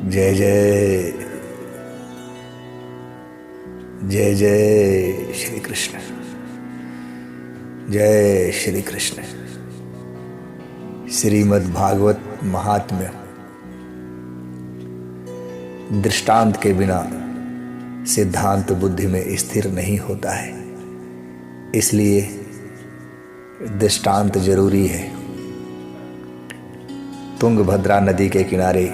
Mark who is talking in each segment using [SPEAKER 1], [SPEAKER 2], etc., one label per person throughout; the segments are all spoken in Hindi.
[SPEAKER 1] जय जय जय जय श्री कृष्ण। जय श्री कृष्ण। श्रीमद् भागवत महात्म्य। दृष्टांत के बिना सिद्धांत बुद्धि में स्थिर नहीं होता है, इसलिए दृष्टांत जरूरी है। तुंगभद्रा नदी के किनारे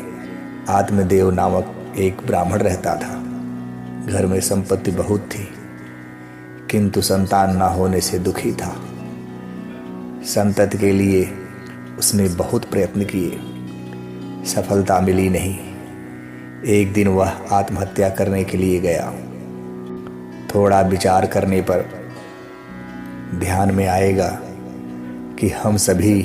[SPEAKER 1] आत्मदेव नामक एक ब्राह्मण रहता था। घर में संपत्ति बहुत थी, किंतु संतान ना होने से दुखी था। संतति के लिए उसने बहुत प्रयत्न किए, सफलता मिली नहीं। एक दिन वह आत्महत्या करने के लिए गया। थोड़ा विचार करने पर ध्यान में आएगा कि हम सभी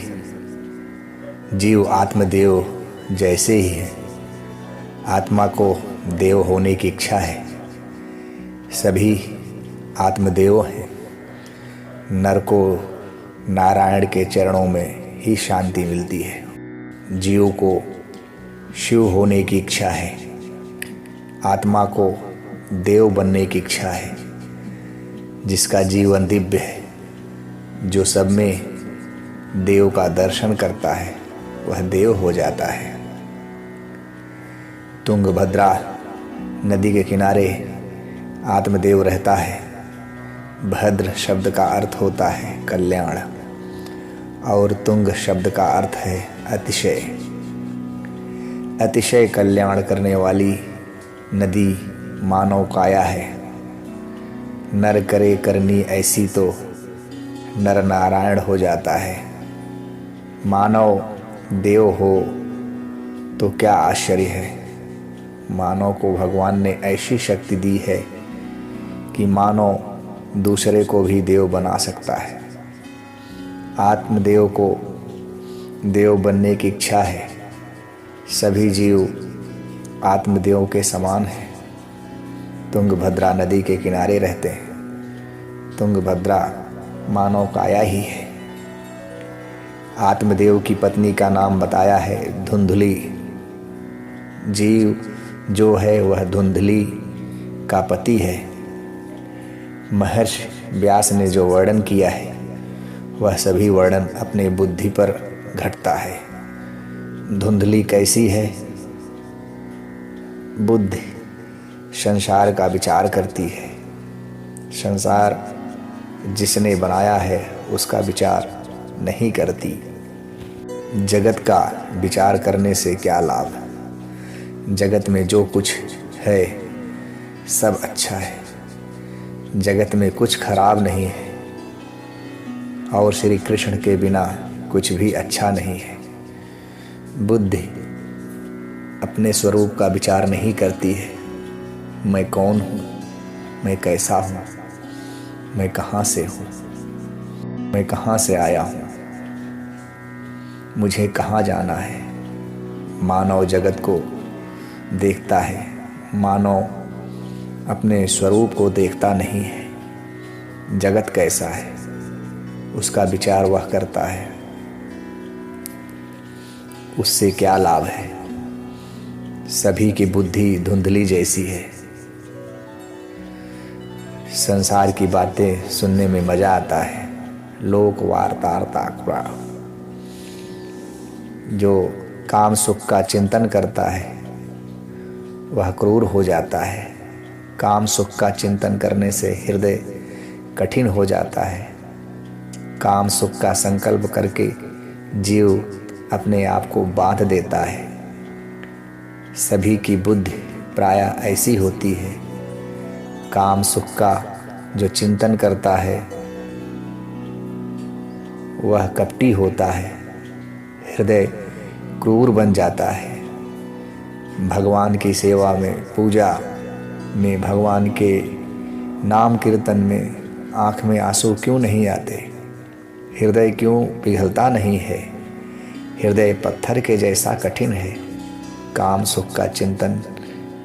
[SPEAKER 1] जीव आत्मदेव जैसे ही हैं। आत्मा को देव होने की इच्छा है। सभी आत्मदेव हैं। नर को नारायण के चरणों में ही शांति मिलती है। जीव को शिव होने की इच्छा है। आत्मा को देव बनने की इच्छा है। जिसका जीवन दिव्य है, जो सब में देव का दर्शन करता है, वह देव हो जाता है। तुंगभद्रा नदी के किनारे आत्मदेव रहता है। भद्र शब्द का अर्थ होता है कल्याण, और तुंग शब्द का अर्थ है अतिशय। अतिशय कल्याण करने वाली नदी मानव काया है। नर करे करनी ऐसी तो नर नारायण हो जाता है। मानव देव हो तो क्या आश्चर्य है। मानव को भगवान ने ऐसी शक्ति दी है कि मानव दूसरे को भी देव बना सकता है। आत्मदेव को देव बनने की इच्छा है। सभी जीव आत्मदेव के समान हैं। तुंगभद्रा नदी के किनारे रहते हैं। तुंगभद्रा मानव काया ही है। आत्मदेव की पत्नी का नाम बताया है धुंधली। जीव जो है वह धुंधली का पति है। महर्षि व्यास ने जो वर्णन किया है, वह सभी वर्णन अपने बुद्धि पर घटता है। धुंधली कैसी है? बुद्धि संसार का विचार करती है। संसार जिसने बनाया है उसका विचार नहीं करती। जगत का विचार करने से क्या लाभ? जगत में जो कुछ है सब अच्छा है। जगत में कुछ खराब नहीं है, और श्री कृष्ण के बिना कुछ भी अच्छा नहीं है। बुद्धि अपने स्वरूप का विचार नहीं करती है। मैं कौन हूँ? मैं कैसा हूँ? मैं कहाँ से हूँ? मैं कहाँ से आया हूँ? मुझे कहाँ जाना है? मानव जगत को देखता है। मानव अपने स्वरूप को देखता नहीं है। जगत कैसा है उसका विचार वह करता है। उससे क्या लाभ है? सभी की बुद्धि धुंधली जैसी है। संसार की बातें सुनने में मजा आता है। लोक वार्तार्ता जो काम सुख का चिंतन करता है वह क्रूर हो जाता है। काम सुख का चिंतन करने से हृदय कठिन हो जाता है। काम सुख का संकल्प करके जीव अपने आप को बांध देता है। सभी की बुद्धि प्रायः ऐसी होती है। काम सुख का जो चिंतन करता है वह कपटी होता है। हृदय क्रूर बन जाता है। भगवान की सेवा में, पूजा में, भगवान के नाम कीर्तन में आँख में आंसू क्यों नहीं आते? हृदय क्यों पिघलता नहीं है? हृदय पत्थर के जैसा कठिन है। काम सुख का चिंतन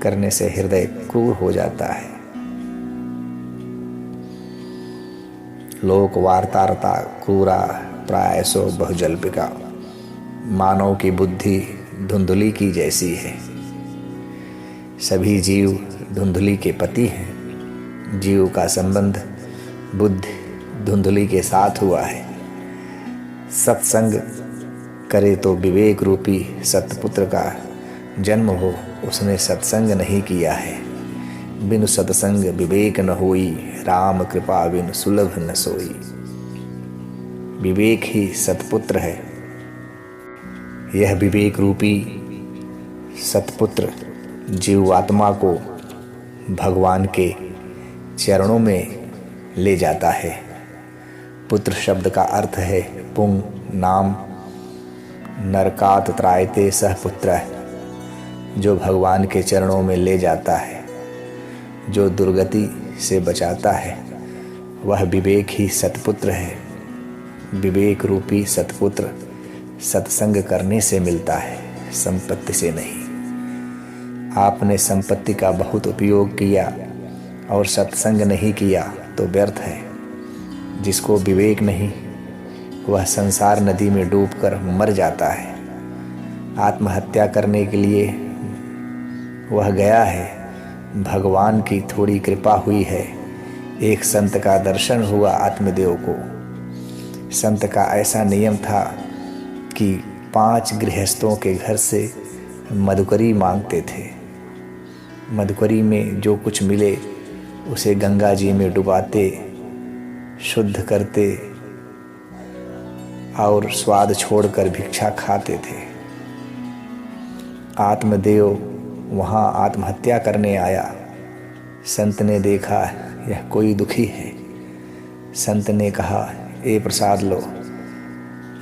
[SPEAKER 1] करने से हृदय क्रूर हो जाता है। लोक वार्तारता क्रूरा प्रायसो बहुजल्पिका। मानव की बुद्धि धुंधली की जैसी है। सभी जीव धुंधली के पति हैं। जीव का संबंध बुद्धि धुंधली के साथ हुआ है। सत्संग करे तो विवेक रूपी सतपुत्र का जन्म हो, उसने सत्संग नहीं किया है। बिनु सत्संग विवेक न होई, राम कृपा बिनु सुलभ न सोई। विवेक ही सतपुत्र है। यह विवेक रूपी सतपुत्र जीवात्मा को भगवान के चरणों में ले जाता है। पुत्र शब्द का अर्थ है पुंग नाम नरकात त्रायते सह पुत्र, जो भगवान के चरणों में ले जाता है, जो दुर्गति से बचाता है, वह विवेक ही सतपुत्र है। विवेक रूपी सतपुत्र सत्संग करने से मिलता है, संपत्ति से नहीं। आपने संपत्ति का बहुत उपयोग किया और सत्संग नहीं किया तो व्यर्थ है। जिसको विवेक नहीं, वह संसार नदी में डूबकर मर जाता है। आत्महत्या करने के लिए वह गया है, भगवान की थोड़ी कृपा हुई है। एक संत का दर्शन हुआ आत्मदेव को। संत का ऐसा नियम था कि 5 गृहस्थों के घर से मधुकरी मांगते थे। मधुकरी में जो कुछ मिले उसे गंगा जी में डुबाते, शुद्ध करते और स्वाद छोड़कर भिक्षा खाते थे। आत्मदेव वहाँ आत्महत्या करने आया। संत ने देखा यह कोई दुखी है। संत ने कहा, ए प्रसाद लो,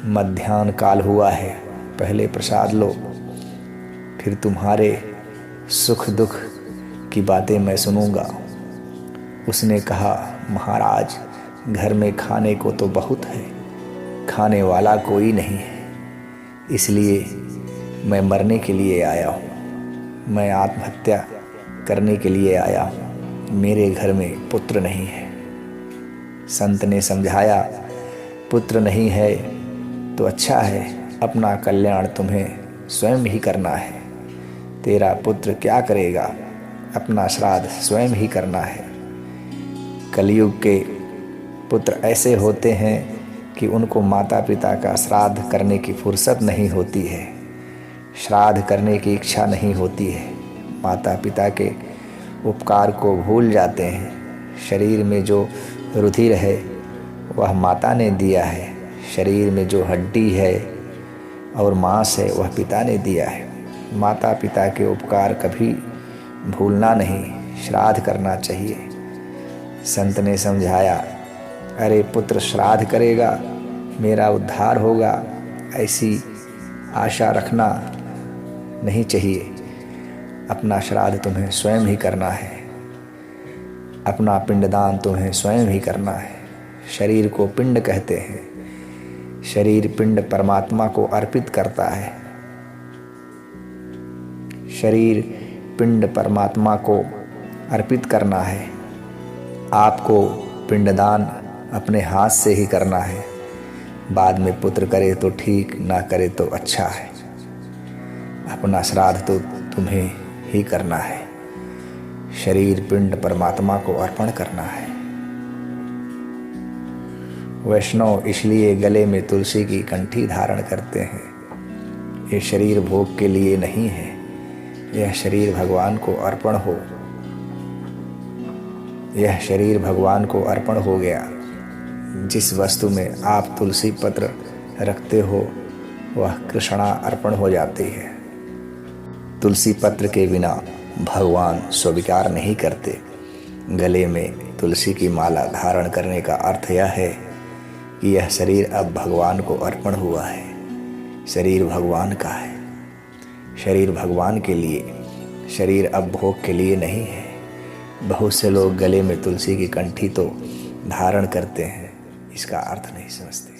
[SPEAKER 1] मध्याह्न काल हुआ है, पहले प्रसाद लो, फिर तुम्हारे सुख दुख की बातें मैं सुनूंगा। उसने कहा, महाराज घर में खाने को तो बहुत है, खाने वाला कोई नहीं है, इसलिए मैं मरने के लिए आया हूँ, मैं आत्महत्या करने के लिए आया हूँ, मेरे घर में पुत्र नहीं है। संत ने समझाया, पुत्र नहीं है तो अच्छा है, अपना कल्याण तुम्हें स्वयं ही करना है। तेरा पुत्र क्या करेगा, अपना श्राद्ध स्वयं ही करना है। कलयुग के पुत्र ऐसे होते हैं कि उनको माता पिता का श्राद्ध करने की फुर्सत नहीं होती है, श्राद्ध करने की इच्छा नहीं होती है। माता पिता के उपकार को भूल जाते हैं। शरीर में जो रुधिर है वह माता ने दिया है, शरीर में जो हड्डी है और मांस है वह पिता ने दिया है। माता पिता के उपकार कभी भूलना नहीं, श्राद्ध करना चाहिए। संत ने समझाया, अरे पुत्र श्राद्ध करेगा मेरा उद्धार होगा, ऐसी आशा रखना नहीं चाहिए। अपना श्राद्ध तुम्हें स्वयं ही करना है, अपना पिंडदान तुम्हें स्वयं ही करना है। शरीर को पिंड कहते हैं। शरीर पिंड परमात्मा को अर्पित करता है। शरीर पिंड परमात्मा को अर्पित करना है। आपको पिंडदान अपने हाथ से ही करना है। बाद में पुत्र करे तो ठीक, ना करे तो अच्छा है। अपना श्राद्ध तो तुम्हें ही करना है। शरीर पिंड परमात्मा को अर्पण करना है। वैष्णव इसलिए गले में तुलसी की कंठी धारण करते हैं। ये शरीर भोग के लिए नहीं है, यह शरीर भगवान को अर्पण हो। यह शरीर भगवान को अर्पण हो गया। जिस वस्तु में आप तुलसी पत्र रखते हो वह कृष्णा अर्पण हो जाती है। तुलसी पत्र के बिना भगवान स्वीकार नहीं करते। गले में तुलसी की माला धारण करने का अर्थ यह है कि यह शरीर अब भगवान को अर्पण हुआ है। शरीर भगवान का है, शरीर भगवान के लिए, शरीर अब भोग के लिए नहीं है। बहुत से लोग गले में तुलसी की कंठी तो धारण करते हैं, इसका अर्थ नहीं समझते।